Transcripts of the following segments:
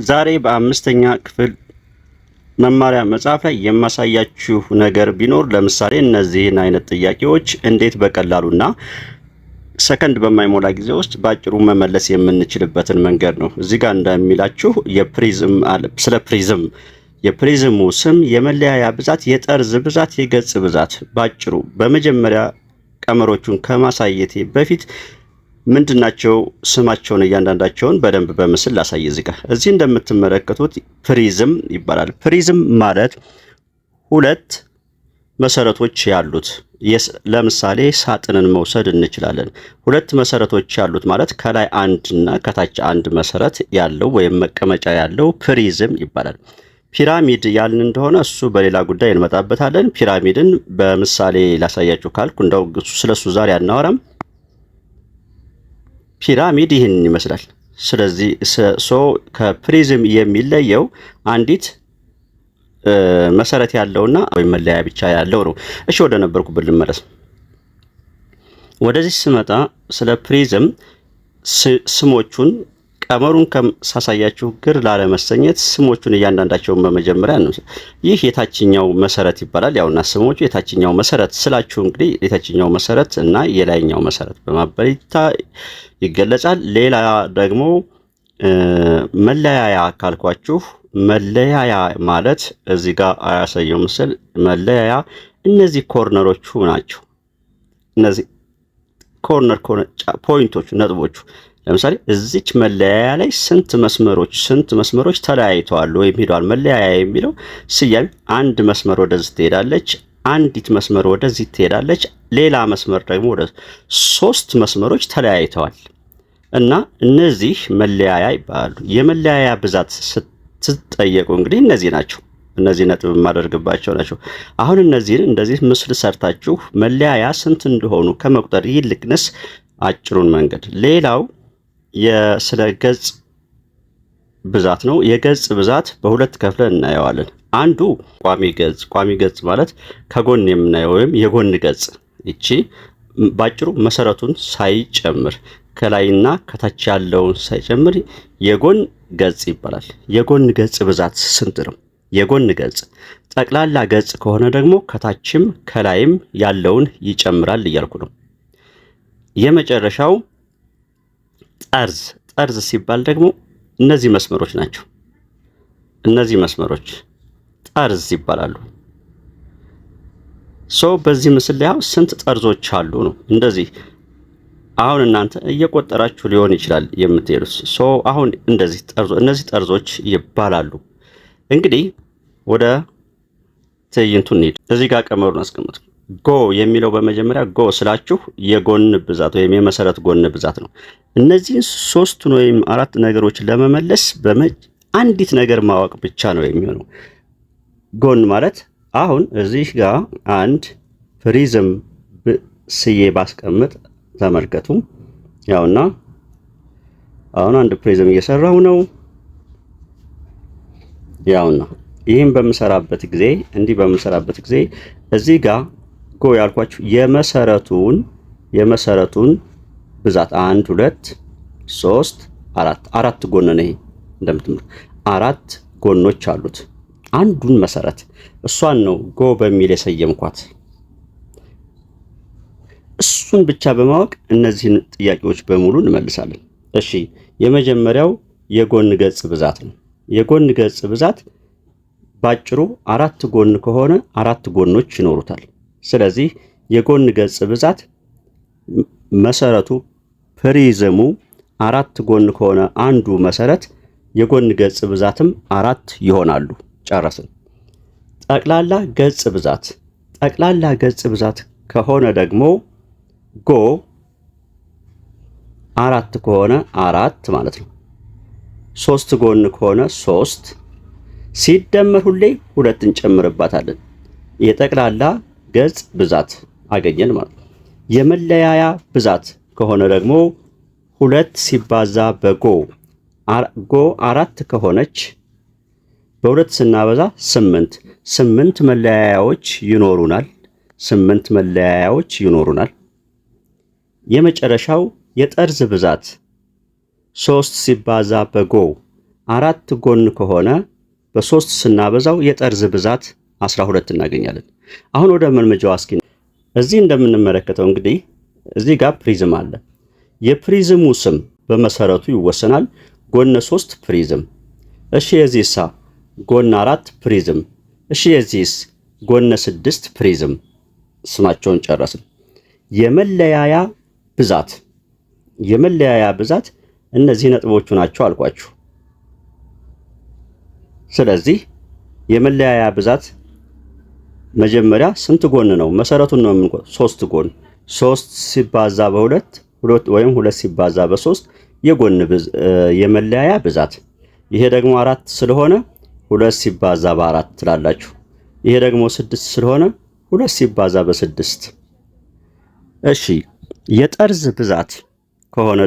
ዛሬ በአምስተኛ ክፍል መማሪያ መጽሐፍ ላይ የማሳያችሁ ነገር ቢኖር ለምሳሌ እነዚህን አይነት ጥያቄዎች እንዴት በቀላሉና ሰከንድ በማይሞላ ጊዜ ውስጥ ባጭሩ መመለስ የምንችልበትን መንገድ ነው። እዚህ ጋር እንደሚላችሁ የፕሪዝም አለ። ስለ ፕሪዝም የፕሪዝሙ ስም፣ የመለያያ ብዛት፣ የጠርዝ ብዛት፣ የገጽ ብዛት ባጭሩ በመጀመሪያ ቀመሮቹን ከማሳየቴ በፊት ምንድናቸው ስማቸውን እያንዳንዳቸውን በደንብ በምስል ላሳይ። እዚህ እንደምትመለከቱት ፕሪዝም ይባላል። ፕሪዝም ማለት ሁለት መሰረቶች ያሉት ለምሳሌ ሳጥንን መውሰድ እንችላለን። ሁለት መሰረቶች ያሉት ማለት ከላይ አንድና ከታች አንድ መሰረት ያለው ወይም መቀመጫ ያለው ፕሪዝም ይባላል። ፒራሚድ ያልን እንደሆነ እሱ በሌላ ጉዳይ እንመጣበታለን። ፒራሚድን በምሳሌ ላሳያችሁ ካልኩ እንደው ስለሱ ዛሬ አናወራም። ፒራሚድ ይህን ይመስላል። ስለዚህ ከፕሪዝም የሚለየው አንዲት መሰረት ያለውና ወይም መለያ ብቻ ያለው ነው። እሺ ወደ ነበርኩበት ልመለስ። ወደዚህ ስመጣ ስለ ፕሪዝም ስሞቹን ቀመሩን ሳሳያችሁ ግር ላለመሰኘት ስሞቹን እያንዳንዳቸውን በመጀመሪያ ነው። ይህ የታችኛው መሰረት ይባላል። ያውና ስሞቹ የታችኛው መሰረት ስላችሁ እንግዲህ የታችኛው መሰረት እና የላይኛው መሰረት በማባል ይገለጻል። ሌላ ደግሞ መለያያ ካልኳችሁ መለያያ ማለት እዚህ ጋር አያሳየው ምስል መለያያ እነዚህ ኮርነሮቹ ናቸው። እነዚህ ኮርነር ፖይንቶቹ ነጥቦቹ ለምሳሌ እዚች መለያያ ላይ ስንት መስመሮች ተለያይተዋል ወይም ሄደዋል። መለያያ የሚለው ስያሜ አንድ መስመር ወደዚህ ትሄዳለች፣ አንዲት መስመር ወደዚህ ትሄዳለች፣ ሌላ መስመር ደግሞ ወደ ሶስት መስመሮች ተለያይተዋል እና እነዚህ መለያያ ይባላሉ። የመለያያ ብዛት ስትጠየቁ እንግዲህ እነዚህ ናቸው። እነዚህ ነጥብ የማደርግባቸው ናቸው። አሁን እነዚህን እንደዚህ ምስል ሰርታችሁ መለያያ ስንት እንደሆኑ ከመቁጠር ይልቅንስ አጭሩን መንገድ ሌላው ስለ ገጽ ብዛት ነው። የገጽ ብዛት በሁለት ከፍለን እናየዋለን። አንዱ ቋሚ ገጽ ማለት ከጎን የምናየው ወይም የጎን ገጽ፣ ይቺ ባጭሩ መሰረቱን ሳይጨምር ከላይና ከታች ያለውን ሳይጨምር የጎን ገጽ ይባላል። የጎን ገጽ ብዛት ስንት ነው? የጎን ገጽ ጠቅላላ ገጽ ከሆነ ደግሞ ከታችም ከላይም ያለውን ይጨምራል እያልኩ ነው። የመጨረሻው ጠርዝ ሲባል ደግሞ እነዚህ መስመሮች ናቸው። እነዚህ መስመሮች ጠርዝ ይባላሉ። በዚህ ምስል ላይ ስንት ጠርዞች አሉ ነው። እንደዚህ አሁን እናንተ እየቆጠራችሁ ሊሆን ይችላል የምትሄዱት። አሁን እነዚህ ጠርዞች ይባላሉ። እንግዲህ ወደ ትዕይንቱ እንሂድ። እዚህ ጋር ቀመሩን አስቀምጡ። ጎ የሚለው በመጀመሪያ ጎ ስላችሁ የጎን ብዛት ወይም የመሰረት ጎን ብዛት ነው። እነዚህን ሶስቱን ወይም አራት ነገሮች ለመመለስ አንዲት ነገር ማወቅ ብቻ ነው የሚሆነው። ጎን ማለት አሁን እዚህ ጋር አንድ ፕሪዝም ስዬ ባስቀምጥ ተመልከቱ። ያውና አሁን አንድ ፕሪዝም እየሰራው ነው። ያውና ይህን በምሰራበት ጊዜ እዚህ ጋር ጎ ያልኳችሁ የመሰረቱን ብዛት 1 2 3 4 ጎን ነው። እንደምትመለከቱት 4 ጎኖች አሉት። አንዱን መሰረት እሷን ነው ጎ በሚል የሰየምኳት። እሱን ብቻ በማወቅ እነዚህን ጥያቄዎች በሙሉ እንመልሳለን። እሺ የመጀመሪያው የጎን ገጽ ብዛት ነው። የጎን ገጽ ብዛት ባጭሩ 4 ጎን ከሆነ 4 ጎኖች ይኖሩታል። ስለዚህ የጎን ገጽ ብዛት መሰረቱ ፕሪዝሙ 4 ጎን ከሆነ አንዱ መሰረት የጎን ገጽ ብዛትም 4 ይሆናሉ። ጨረስን። ጠቅላላ ገጽ ብዛት ከሆነ ደግሞ ጎ 4 ከሆነ 4 ማለት ነው። 3 ጎን ከሆነ 3 ሲደመር ሁሌ 2 እንጨምርባታለን። የጠቅላላ ገጽ ብዛት አገኘን ማለት ነው። የመለያያ ብዛት ከሆነ ደግሞ 2 ሲባዛ በጎ ጎ 4 ከሆነች በ2 ስናበዛ 8 መለያያዎች ይኖሩናል። የመጨረሻው የጠርዝ ብዛት 3 ሲባዛ በጎ 4 ጎን ከሆነ በ3 ስናበዛው የጠርዝ ብዛት 12 እናገኛለን። አሁን ወደ መልመጃው እስኪ እዚህ እንደምንመለከተው እንግዲህ እዚህ ጋር ፕሪዝም አለ። የፕሪዝሙ ስም በመሰረቱ ይወሰናል። ጎነ 3 ፕሪዝም። እሺ የዚህሳ ጎነ 4 ፕሪዝም። እሺ የዚህስ ጎነ 6 ፕሪዝም። ስማቸውን ጨረስን። የመለያያ ብዛት እነዚህ ነጥቦቹ ናቸው አልኳችሁ። ስለዚህ የመለያያ ብዛት መጀመሪያ ስንት ጎን ነው? መሰረቱን ነው የምንቆጥረው። 3 ጎን 3 ሲባዛ በ2 ወይም 2 ሲባዛ በ3 የጎን የመለያያ ብዛት። ይሄ ደግሞ 4 ስለሆነ 2 ሲባዛ በ4 ትላላችሁ። ይሄ ደግሞ 6 ስለሆነ 2 ሲባዛ በ6። እሺ የጠርዝ ብዛት ከሆነ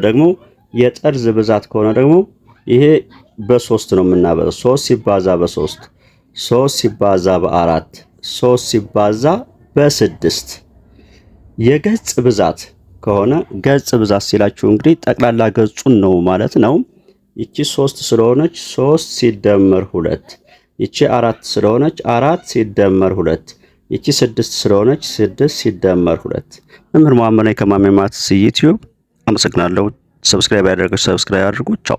ደግሞ ይሄ በ3 ነው የምናበዛው። 3 ሲባዛ በ3 3 ሲባዛ በ4 3 ሲባዛ በ6። የገጽ ብዛት ከሆነ ገጽ ብዛት ሲላችሁ እንግዲህ ጠቅላላ ገጹን ነው ማለት ነው። ይቺ 3 ስለሆነች 3 ሲደመር 2፣ ይቺ 4 ስለሆነች 4 ሲደመር 2፣ ይቺ 6 ስለሆነች 6 ሲደመር 2። መምህር መሐመድ ነኝ ከማሜ ማትስ ዩቲዩብ። አመሰግናለሁ። ሰብስክራይብ ያደረጋችሁ ሰብስክራይብ አድርጉ። ቻው።